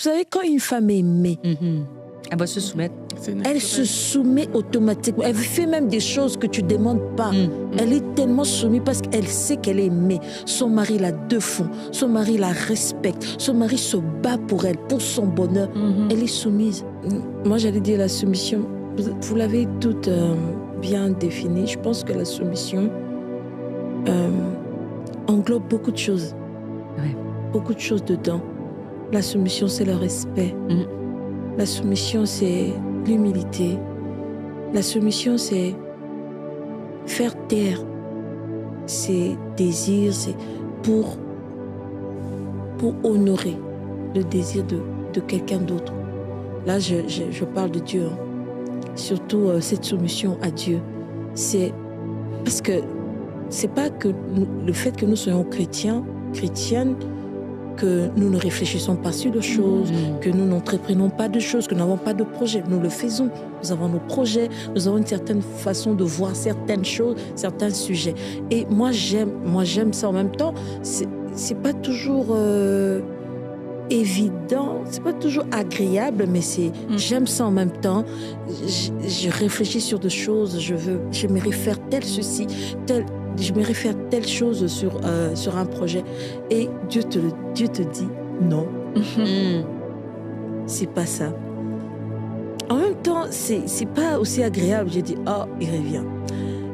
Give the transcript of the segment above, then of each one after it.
Vous savez, quand une femme est aimée, elle va se soumettre. Elle se soumet automatiquement. Elle fait même des choses que tu ne demandes pas. Elle est tellement soumise parce qu'elle sait qu'elle est aimée. Son mari la défend. Son mari la respecte. Son mari se bat pour elle, pour son bonheur. Elle est soumise. Moi, j'allais dire la soumission. Vous l'avez toute bien définie. Je pense que la soumission englobe beaucoup de choses. Ouais. Beaucoup de choses dedans. La soumission, c'est le respect. La soumission, c'est l'humilité. La soumission, c'est faire taire ses désirs, c'est pour honorer le désir de quelqu'un d'autre. Là, je parle de Dieu. Surtout cette soumission à Dieu. C'est parce que c'est pas que le fait que nous soyons chrétiennes, que nous ne réfléchissons pas sur les choses, que nous n'entreprenons pas de choses, que nous n'avons pas de projets. Nous le faisons. Nous avons nos projets, nous avons une certaine façon de voir certaines choses, certains sujets. Et moi, j'aime ça en même temps. C'est pas toujours évident, c'est pas toujours agréable, mais j'aime ça en même temps. Je réfléchis sur des choses, j'aimerais faire tel ceci, j'aimerais faire telle chose sur un projet. Et Dieu te dit non. C'est pas ça. En même temps, c'est pas aussi agréable. J'ai dit, oh, il revient.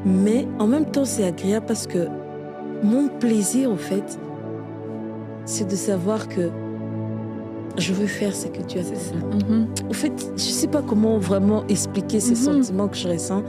Mais en même temps, c'est agréable parce que mon plaisir, en fait, c'est de savoir que je veux faire ce que Dieu a fait. En fait, je sais pas comment vraiment expliquer ces sentiments que je ressens.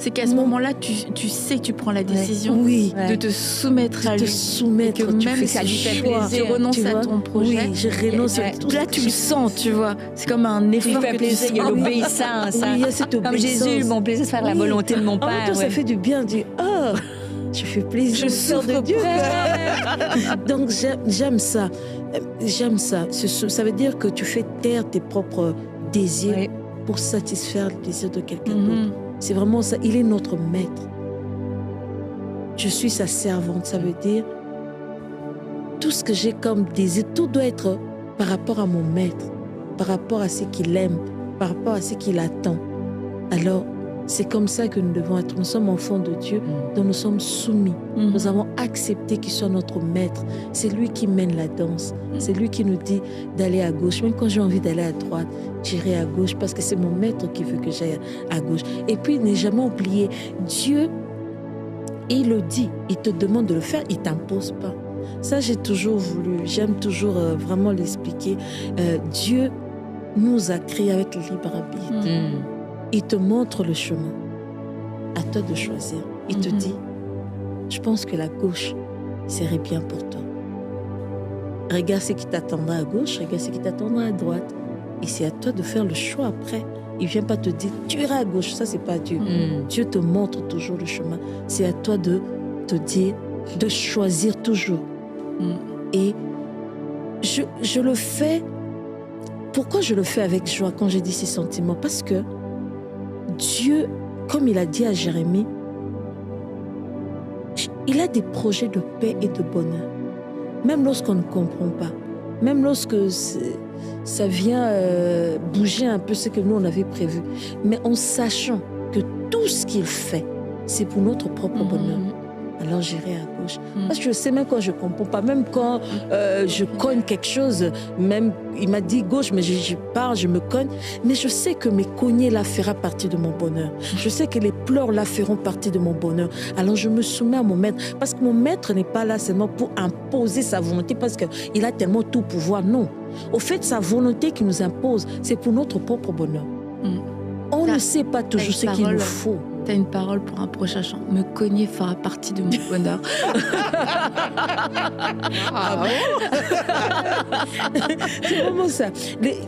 C'est qu'à ce moment-là, tu sais que tu prends la décision de te soumettre à lui. Et que même si ça lui fait plaisir, tu renonces à ton projet. Oui, je renonce à tout. Là, tu le sens, tu vois. C'est comme un effort que tu sens. Il y a l'obéissance. Oui, il y a cette comme obéissance. Jésus, mon plaisir, c'est faire la volonté de mon Père. En même temps, ça fait du bien. Je dis, oh, je fais plaisir. Je souffre de Dieu. Donc, j'aime ça. J'aime ça. Ça veut dire que tu fais taire tes propres désirs pour satisfaire le désir de quelqu'un d'autre. C'est vraiment ça. Il est notre maître. Je suis sa servante. Ça veut dire tout ce que j'ai comme désir, tout doit être par rapport à mon maître, par rapport à ce qu'il aime, par rapport à ce qu'il attend. Alors, c'est comme ça que nous devons être. Nous sommes enfants de Dieu, dont nous sommes soumis. Nous avons accepté qu'il soit notre maître. C'est lui qui mène la danse. C'est lui qui nous dit d'aller à gauche. Même quand j'ai envie d'aller à droite, j'irai à gauche parce que c'est mon maître qui veut que j'aille à gauche. Et puis, ne jamais oublier, Dieu, il le dit, il te demande de le faire, il ne t'impose pas. Ça, j'ai toujours voulu, j'aime toujours vraiment l'expliquer. Dieu nous a créés avec le libre arbitre. Il te montre le chemin. À toi de choisir. Il te dit, je pense que la gauche serait bien pour toi. Regarde ce qui t'attendra à gauche, regarde ce qui t'attendra à droite. Et c'est à toi de faire le choix après. Il ne vient pas te dire, tu iras à gauche. Ça, c'est pas Dieu. Dieu te montre toujours le chemin. C'est à toi de te dire, de choisir toujours. Et je le fais. Pourquoi je le fais avec joie quand j'ai dit ces sentiments? Parce que Dieu, comme il a dit à Jérémie, il a des projets de paix et de bonheur. Même lorsqu'on ne comprend pas, même lorsque ça vient bouger un peu ce que nous on avait prévu, mais en sachant que tout ce qu'il fait, c'est pour notre propre bonheur. Alors j'irai à gauche. Parce que je sais même quand je ne comprends pas, même quand je cogne quelque chose, même il m'a dit gauche, mais je pars, je me cogne, mais je sais que mes cognés là feront partie de mon bonheur. Je sais que les pleurs là feront partie de mon bonheur. Alors je me soumets à mon maître, parce que mon maître n'est pas là seulement pour imposer sa volonté, parce qu'il a tellement tout pouvoir. Non. Au fait, sa volonté qui nous impose, c'est pour notre propre bonheur. On ne sait pas toujours ce qu'il nous faut. Tu as une parole pour un prochain chant. Me cogner fera partie de mon bonheur. C'est vraiment ça.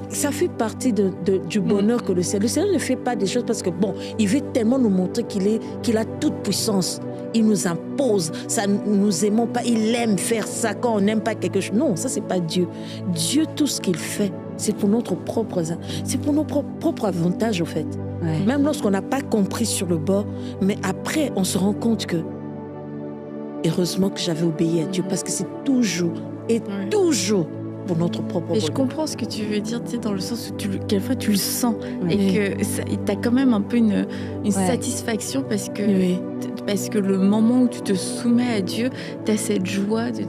Ça fait partie du bonheur que le Seigneur. Le Seigneur ne fait pas des choses parce que, bon, il veut tellement nous montrer qu'il a toute puissance. Il nous impose. Ça, nous aimons pas. Il aime faire ça quand on n'aime pas quelque chose. Non, ça, c'est pas Dieu. Dieu, tout ce qu'il fait, c'est pour notre propre avantage, en fait. Ouais. Même lorsqu'on n'a pas compris sur le bord, mais après, on se rend compte que heureusement que j'avais obéi à Dieu, parce que c'est toujours et toujours pour notre propre Mais bonheur. je comprends ce que tu veux dire, tu sais, dans le sens où quelquefois tu le sens et que tu as quand même un peu une satisfaction parce que le moment où tu te soumets à Dieu, tu as cette joie de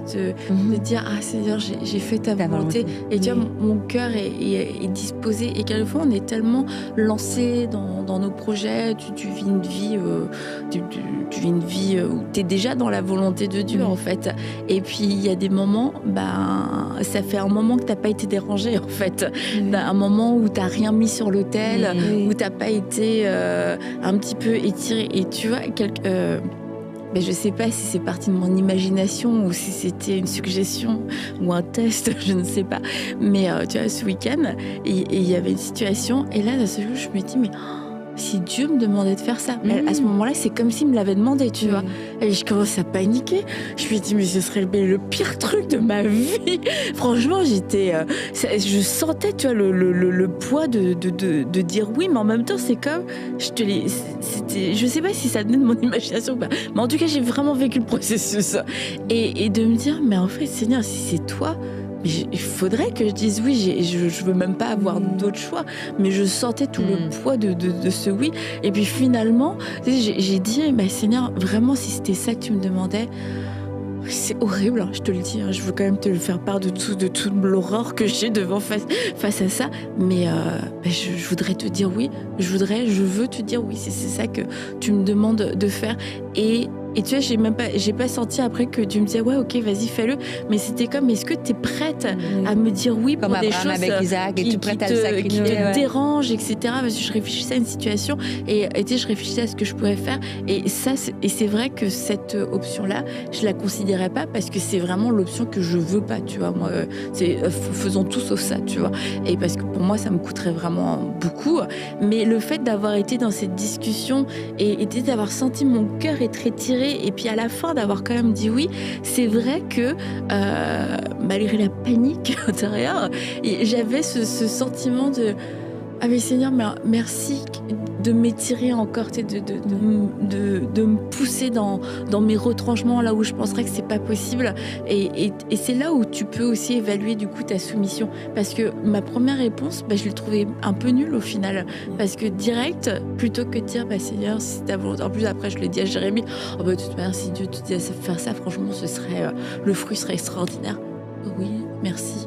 dire « Ah Seigneur, j'ai fait ta volonté ». Et tu vois, mon cœur est disposé. Et quelquefois, on est tellement lancé dans nos projets, tu vis une vie, tu vis une vie où tu es déjà dans la volonté de Dieu, en fait. Et puis, il y a des moments, ça fait un moment que tu n'as pas été dérangé, en fait. Un moment où tu n'as rien mis sur l'autel, où tu n'as pas été un petit peu étiré. Et tu vois, je ne sais pas si c'est parti de mon imagination ou si c'était une suggestion ou un test, je ne sais pas. Mais tu vois, ce week-end, il y avait une situation. Et là, d'un seul coup, je me dis, mais si Dieu me demandait de faire ça, à ce moment-là, c'est comme s'il me l'avait demandé, tu vois. Et je commence à paniquer. Je me dis, mais ce serait le pire truc de ma vie. Franchement, je sentais, tu vois, le poids de dire oui, mais en même temps, c'est comme, je sais pas si ça venait de mon imagination ou pas, mais en tout cas, j'ai vraiment vécu le processus. Et de me dire, mais en fait, Seigneur, si c'est toi, il faudrait que je dise oui, je veux même pas avoir d'autre choix, mais je sentais tout le poids de ce oui. Et puis finalement, j'ai dit, Seigneur, vraiment, si c'était ça que tu me demandais, c'est horrible, je te le dis, je veux quand même te le faire part de toute l'horreur que j'ai face à ça, mais je voudrais te dire oui, je veux te dire oui, c'est ça que tu me demandes de faire. Et tu vois, j'ai pas senti après que Dieu me disait ouais, ok, vas-y, fais-le. Mais c'était comme, est-ce que tu es prête à me dire oui pour des choses avec Isaac, qui te dérangent, etc. Parce que je réfléchissais à une situation et je réfléchissais à ce que je pouvais faire. Et c'est vrai que cette option-là, je la considérais pas parce que c'est vraiment l'option que je veux pas, tu vois. Moi, faisons tout sauf ça, tu vois. Et parce que pour moi, ça me coûterait vraiment beaucoup. Mais le fait d'avoir été dans cette discussion et d'avoir senti mon cœur être étiré, et puis à la fin d'avoir quand même dit oui, c'est vrai que malgré la panique intérieure, j'avais ce sentiment de ah mais Seigneur, merci de m'étirer encore, de me pousser dans mes retranchements là où je penserais que c'est pas possible. Et c'est là où tu peux aussi évaluer du coup ta soumission, parce que ma première réponse, je l'ai trouvée un peu nulle au final, parce que direct, plutôt que de dire Seigneur, si ta volonté. En plus après je l'ai dit à Jérémie, de toute manière si Dieu te dit de faire ça, franchement ce serait le fruit serait extraordinaire. Oui, merci.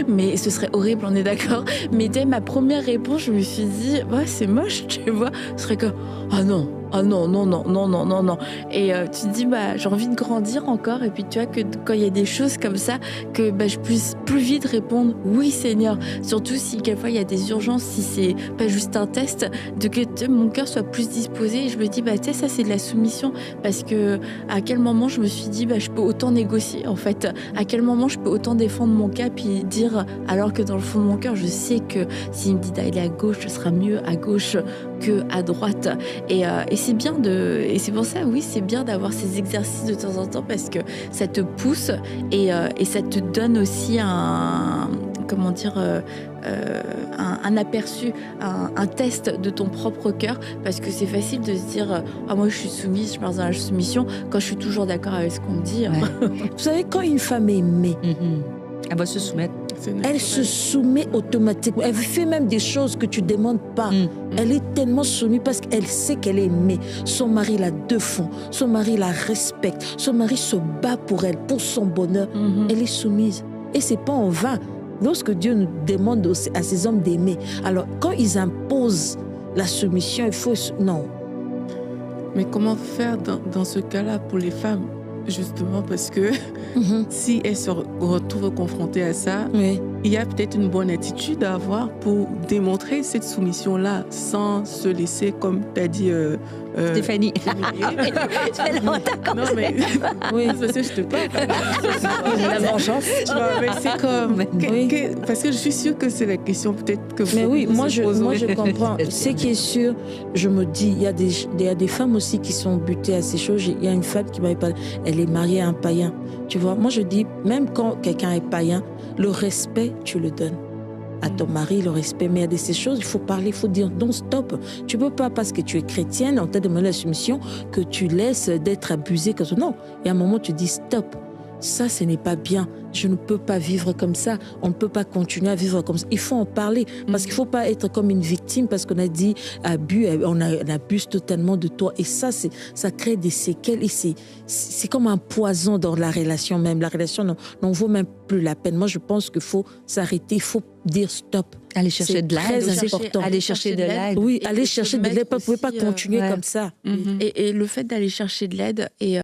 Mais ce serait horrible, on est d'accord. Mais dès ma première réponse, je me suis dit, c'est moche, tu vois. Ce serait que, non. Et tu te dis, j'ai envie de grandir encore. Et puis tu vois que quand il y a des choses comme ça, que je puisse plus vite répondre, oui Seigneur. Surtout si quelquefois il y a des urgences, si c'est pas juste un test, que mon cœur soit plus disposé. Et je me dis, tu sais, ça c'est de la soumission. Parce que à quel moment je me suis dit, je peux autant négocier en fait. À quel moment je peux autant défendre mon cas puis dire, alors que dans le fond de mon cœur, je sais que s'il me dit d'aller à gauche, ce sera mieux à gauche que à droite. Et c'est bien et c'est pour ça, oui, c'est bien d'avoir ces exercices de temps en temps parce que ça te pousse et ça te donne aussi un aperçu, un test de ton propre cœur, parce que c'est facile de se dire moi je suis soumise, je pars dans la soumission quand je suis toujours d'accord avec ce qu'on me dit. Vous savez, quand une femme est aimée, elle va se soumettre. Elle se soumet automatiquement. Elle fait même des choses que tu ne demandes pas. Elle est tellement soumise parce qu'elle sait qu'elle est aimée. Son mari la défend. Son mari la respecte. Son mari se bat pour elle, pour son bonheur. Elle est soumise. Et ce n'est pas en vain. Lorsque Dieu nous demande à ces hommes d'aimer, alors quand ils imposent la soumission, il faut... Non. Mais comment faire dans ce cas-là pour les femmes ? Justement parce que si elles se retrouvent confrontées à ça, il y a peut-être une bonne attitude à avoir pour démontrer cette soumission-là sans se laisser, comme tu as dit, Stéphanie. Ça fait longtemps qu'on se fait. Oui, parce que je te parle. La vengeance. Tu vois, mais c'est comme... parce que je suis sûre que c'est la question peut-être que vous Mais oui, moi je posez. comprends. Ce qui est sûr, je me dis, il y a des femmes aussi qui sont butées à ces choses. Il y a une femme qui m'avait parlé, elle est mariée à un païen. Tu vois, moi je dis, même quand quelqu'un est païen, le respect, tu le donnes à ton mari, le respect. Mais il y a de ces choses, il faut parler, il faut dire non, stop. Tu ne peux pas, parce que tu es chrétienne, on t'a demandé la soumission, que tu laisses d'être abusée. Non, il y a un moment, tu dis stop. ça, ce n'est pas bien. Je ne peux pas vivre comme ça. On ne peut pas continuer à vivre comme ça. Il faut en parler parce qu'il ne faut pas être comme une victime parce qu'on a dit abus, on abuse totalement de toi. Et ça, ça crée des séquelles et c'est comme un poison dans la relation même. La relation n'en vaut même plus la peine. Moi, je pense qu'il faut s'arrêter, il faut dire stop. Aller chercher de l'aide. C'est très important. Aller chercher de l'aide. Oui, aller chercher de l'aide. Vous ne pouvez pas continuer comme ça. Et le fait d'aller chercher de l'aide et